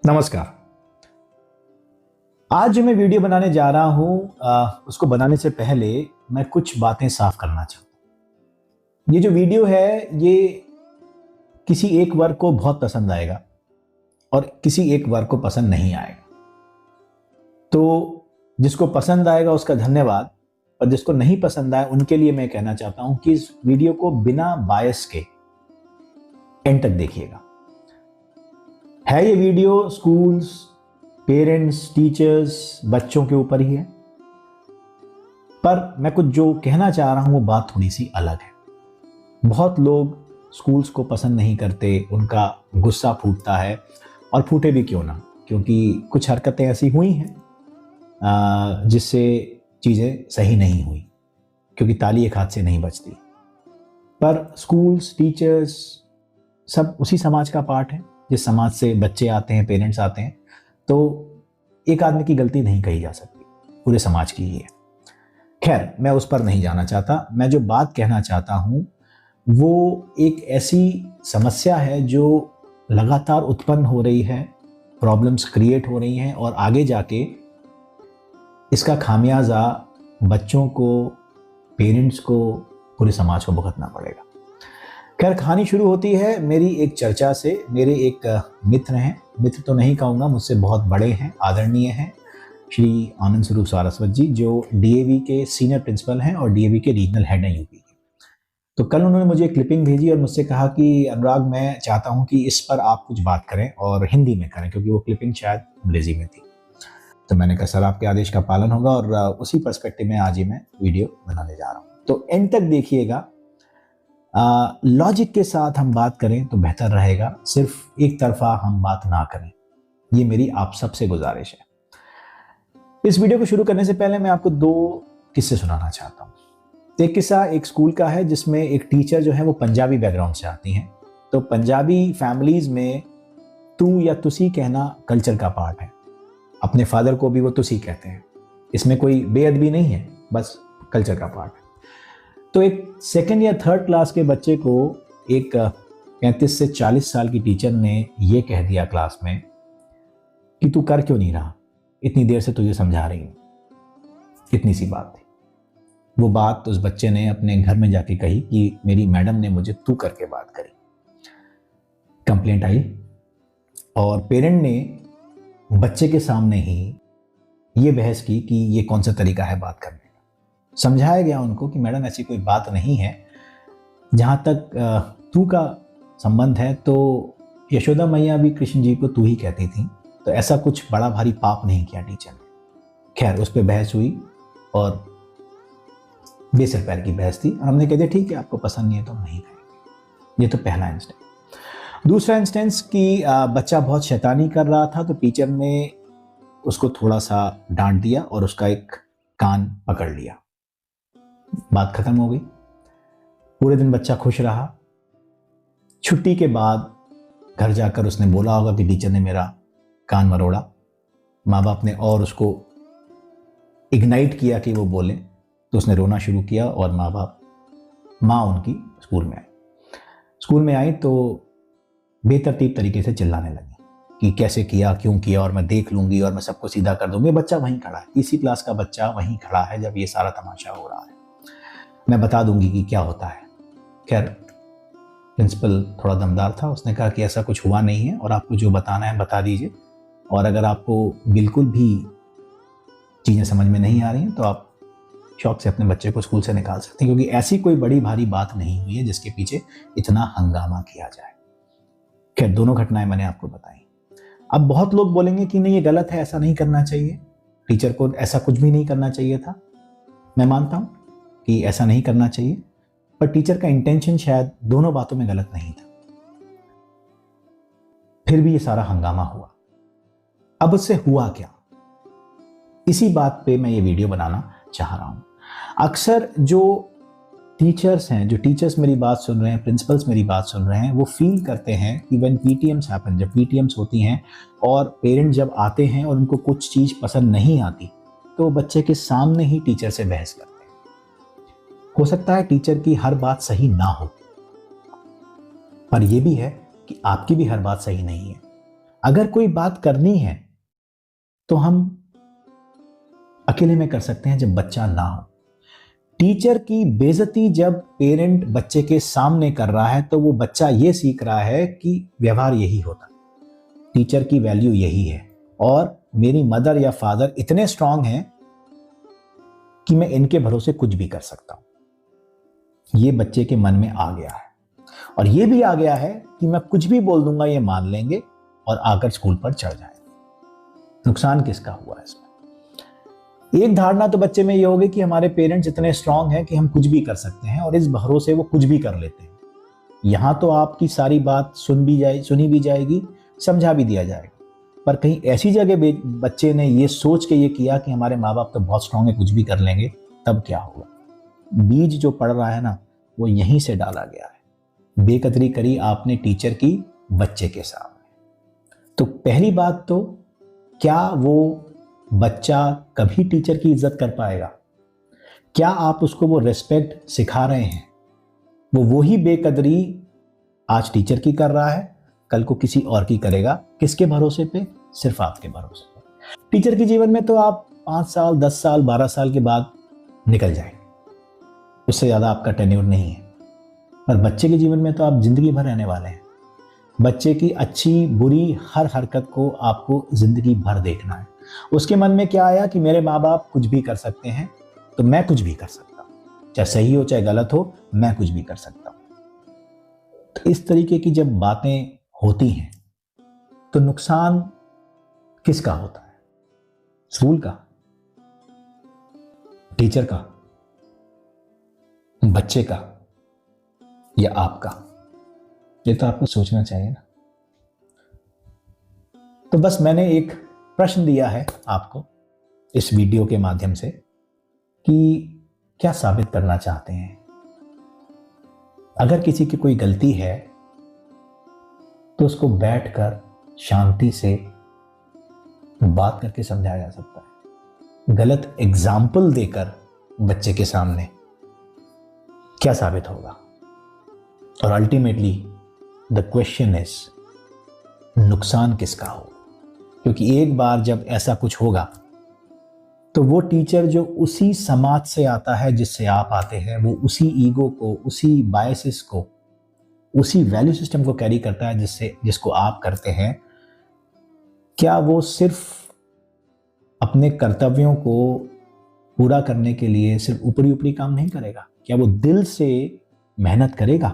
नमस्कार। आज जो मैं वीडियो बनाने जा रहा हूं उसको बनाने से पहले मैं कुछ बातें साफ करना चाहता हूं। ये जो वीडियो है ये किसी एक वर्ग को बहुत पसंद आएगा और किसी एक वर्ग को पसंद नहीं आएगा। तो जिसको पसंद आएगा उसका धन्यवाद, और जिसको नहीं पसंद आए उनके लिए मैं कहना चाहता हूं कि इस वीडियो को बिना बायस के एंड तक देखिएगा। है ये वीडियो स्कूल्स, पेरेंट्स, टीचर्स, बच्चों के ऊपर ही है, पर मैं कुछ जो कहना चाह रहा हूं वो बात थोड़ी सी अलग है। बहुत लोग स्कूल्स को पसंद नहीं करते, उनका गुस्सा फूटता है, और फूटे भी क्यों ना, क्योंकि कुछ हरकतें ऐसी हुई हैं जिससे चीज़ें सही नहीं हुई, क्योंकि ताली एक हाथ से नहीं बजती। पर स्कूल्स, टीचर्स सब उसी समाज का पार्ट है जिस समाज से बच्चे आते हैं, पेरेंट्स आते हैं। तो एक आदमी की गलती नहीं कही जा सकती, पूरे समाज की ही है। खैर, मैं उस पर नहीं जाना चाहता। मैं जो बात कहना चाहता हूं वो एक ऐसी समस्या है जो लगातार उत्पन्न हो रही है, प्रॉब्लम्स क्रिएट हो रही हैं, और आगे जाके इसका खामियाजा बच्चों को, पेरेंट्स को, पूरे समाज को भुगतना पड़ेगा। खैर, कहानी शुरू होती है मेरी एक चर्चा से। मेरे एक मित्र हैं, मित्र तो नहीं कहूँगा, मुझसे बहुत बड़े हैं, आदरणीय हैं, श्री आनंद स्वरूप सारस्वत जी, जो डीएवी के सीनियर प्रिंसिपल हैं और डीएवी के रीजनल हेड हैं यूपी के। तो कल उन्होंने मुझे एक क्लिपिंग भेजी और मुझसे कहा कि अनुराग, मैं चाहता हूँ कि इस पर आप कुछ बात करें और हिंदी में करें, क्योंकि वो क्लिपिंग शायद अंग्रेजी में थी। तो मैंने कहा सर, आपके आदेश का पालन होगा, और उसी पर्सपेक्टिव में आज ही मैं वीडियो बनाने जा रहा हूँ। तो एंड तक देखिएगा। लॉजिक के साथ हम बात करें तो बेहतर रहेगा, सिर्फ एक तरफा हम बात ना करें। ये मेरी आप सबसे गुजारिश है। इस वीडियो को शुरू करने से पहले मैं आपको दो किस्से सुनाना चाहता हूँ। एक किस्सा एक स्कूल का है जिसमें एक टीचर जो है वो पंजाबी बैकग्राउंड से आती हैं। तो पंजाबी फैमिलीज में तू या तुसी कहना कल्चर का पार्ट है। अपने फादर को भी वो तुसी कहते हैं, इसमें कोई बेअदबी नहीं है, बस कल्चर का पार्ट है। तो एक सेकेंड या थर्ड क्लास के बच्चे को एक 35 से 40 साल की टीचर ने ये कह दिया क्लास में कि तू कर क्यों नहीं रहा, इतनी देर से तुझे समझा रही हूँ। इतनी सी बात थी। वो बात उस बच्चे ने अपने घर में जाके कही कि मेरी मैडम ने मुझे तू करके बात करी। कंप्लेंट आई और पेरेंट ने बच्चे के सामने ही ये बहस की कि ये कौन सा तरीका है बात करने का। समझाया गया उनको कि मैडम ऐसी कोई बात नहीं है, जहाँ तक तू का संबंध है तो यशोदा मैया भी कृष्ण जी को तू ही कहती थी, तो ऐसा कुछ बड़ा भारी पाप नहीं किया टीचर ने। खैर, उस पर बहस हुई और बेसिर पैर की बहस थी, और हमने कह दिया ठीक है, आपको पसंद नहीं है तो नहीं कहेंगे। ये तो पहला इंस्टेंस। दूसरा इंस्टेंस कि बच्चा बहुत शैतानी कर रहा था, तो टीचर ने उसको थोड़ा सा डांट दिया और उसका एक कान पकड़ लिया। बात खत्म हो गई। पूरे दिन बच्चा खुश रहा। छुट्टी के बाद घर जाकर उसने बोला होगा कि टीचर ने मेरा कान मरोड़ा। माँ बाप ने और उसको इग्नाइट किया कि वो बोले, तो उसने रोना शुरू किया, और माँ उनकी स्कूल में आई। स्कूल में आई तो बेतरतीब तरीके से चिल्लाने लगी कि कैसे किया, क्यों किया, और मैं देख लूंगी और मैं सबको सीधा कर दूंगी। बच्चा वहीं खड़ा है, तीसरी क्लास का बच्चा वहीं खड़ा है जब ये सारा तमाशा हो रहा है। मैं बता दूंगी कि क्या होता है। खैर, प्रिंसिपल थोड़ा दमदार था, उसने कहा कि ऐसा कुछ हुआ नहीं है, और आपको जो बताना है बता दीजिए, और अगर आपको बिल्कुल भी चीज़ें समझ में नहीं आ रही हैं तो आप शौक से अपने बच्चे को स्कूल से निकाल सकते हैं, क्योंकि ऐसी कोई बड़ी भारी बात नहीं हुई है जिसके पीछे इतना हंगामा किया जाए। खैर, दोनों घटनाएं मैंने आपको बताई। अब बहुत लोग बोलेंगे कि नहीं, ये गलत है, ऐसा नहीं करना चाहिए, टीचर को ऐसा कुछ भी नहीं करना चाहिए था। मैं मानता हूं कि ऐसा नहीं करना चाहिए, पर टीचर का इंटेंशन शायद दोनों बातों में गलत नहीं था। फिर भी ये सारा हंगामा हुआ। अब उससे हुआ क्या, इसी बात पे मैं ये वीडियो बनाना चाह रहा हूं। अक्सर जो टीचर्स हैं, जो टीचर्स मेरी बात सुन रहे हैं, प्रिंसिपल्स मेरी बात सुन रहे हैं, वो फील करते हैं कि व्हेन पीटीएम्स हैपन, जब पीटीएम्स होती हैं और पेरेंट जब आते हैं और उनको कुछ चीज़ पसंद नहीं आती, तो बच्चे के सामने ही टीचर से बहस करते हैं। हो सकता है टीचर की हर बात सही ना हो, पर यह भी है कि आपकी भी हर बात सही नहीं है। अगर कोई बात करनी है तो हम अकेले में कर सकते हैं जब बच्चा ना हो। टीचर की बेइज्जती जब पेरेंट बच्चे के सामने कर रहा है तो वो बच्चा ये सीख रहा है कि व्यवहार यही होता, टीचर की वैल्यू यही है और मेरी मदर या फादर इतने स्ट्रांग हैं कि मैं इनके भरोसे कुछ भी कर सकता हूं। ये बच्चे के मन में आ गया है और ये भी आ गया है कि मैं कुछ भी बोल दूंगा ये मान लेंगे और आकर स्कूल पर चढ़ जाए। नुकसान किसका हुआ इसमें? एक धारणा तो बच्चे में ये होगी कि हमारे पेरेंट्स इतने स्ट्रांग हैं कि हम कुछ भी कर सकते हैं और इस भरोसे वो कुछ भी कर लेते हैं। यहां तो आपकी सारी बात सुनी भी जाएगी, समझा भी दिया जाएगा, पर कहीं ऐसी जगह बच्चे ने ये सोच के ये किया कि हमारे माँ बाप तो बहुत स्ट्रांग है, कुछ भी कर लेंगे, तब क्या होगा? बीज जो पड़ रहा है ना, वो यहीं से डाला गया है। बेकदरी करी आपने टीचर की बच्चे के सामने। तो पहली बात तो, क्या वो बच्चा कभी टीचर की इज्जत कर पाएगा? क्या आप उसको वो रिस्पेक्ट सिखा रहे हैं? वो वही बेकदरी आज टीचर की कर रहा है, कल को किसी और की करेगा। किसके भरोसे पे? सिर्फ आपके भरोसे पे। टीचर के जीवन में तो आप 5 साल, 10 साल, 12 साल के बाद निकल जाएंगे, उससे ज्यादा आपका टेन्योर नहीं है। पर बच्चे के जीवन में तो आप जिंदगी भर रहने वाले हैं। बच्चे की अच्छी बुरी हर हरकत को आपको जिंदगी भर देखना है। उसके मन में क्या आया कि मेरे माँ बाप कुछ भी कर सकते हैं तो मैं कुछ भी कर सकता हूं, चाहे सही हो चाहे गलत हो, मैं कुछ भी कर सकता हूं। तो इस तरीके की जब बातें होती हैं तो नुकसान किसका होता है? स्कूल का, टीचर का, बच्चे का या आपका? ये तो आपको सोचना चाहिए ना। तो बस मैंने एक प्रश्न दिया है आपको इस वीडियो के माध्यम से कि क्या साबित करना चाहते हैं। अगर किसी की कोई गलती है तो उसको बैठकर शांति से बात करके समझाया जा सकता है। गलत एग्जाम्पल देकर बच्चे के सामने क्या साबित होगा? और अल्टीमेटली द क्वेश्चन इज, नुकसान किसका हो? क्योंकि एक बार जब ऐसा कुछ होगा तो वो टीचर जो उसी समाज से आता है जिससे आप आते हैं, वो उसी ईगो को, उसी बायसेस को, उसी वैल्यू सिस्टम को कैरी करता है जिसको आप करते हैं। क्या वो सिर्फ अपने कर्तव्यों को पूरा करने के लिए सिर्फ ऊपरी ऊपरी काम नहीं करेगा? क्या वो दिल से मेहनत करेगा?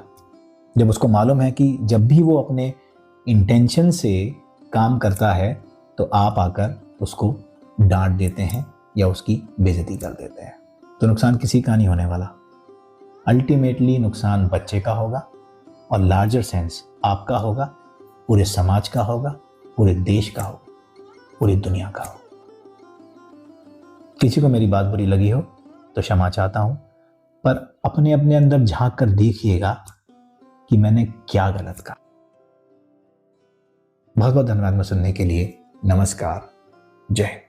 जब उसको मालूम है कि जब भी वो अपने इंटेंशन से काम करता है तो आप आकर उसको डांट देते हैं या उसकी बेइज्जती कर देते हैं, तो नुकसान किसी का नहीं होने वाला। अल्टीमेटली नुकसान बच्चे का होगा और लार्जर सेंस आपका होगा, पूरे समाज का होगा, पूरे देश का होगा, पूरी दुनिया का होगा। किसी को मेरी बात बुरी लगी हो तो क्षमा चाहता हूं, पर अपने अपने अंदर झांक कर देखिएगा कि मैंने क्या गलत कहा। बहुत बहुत धन्यवाद सुनने के लिए। नमस्कार, जय हिंद।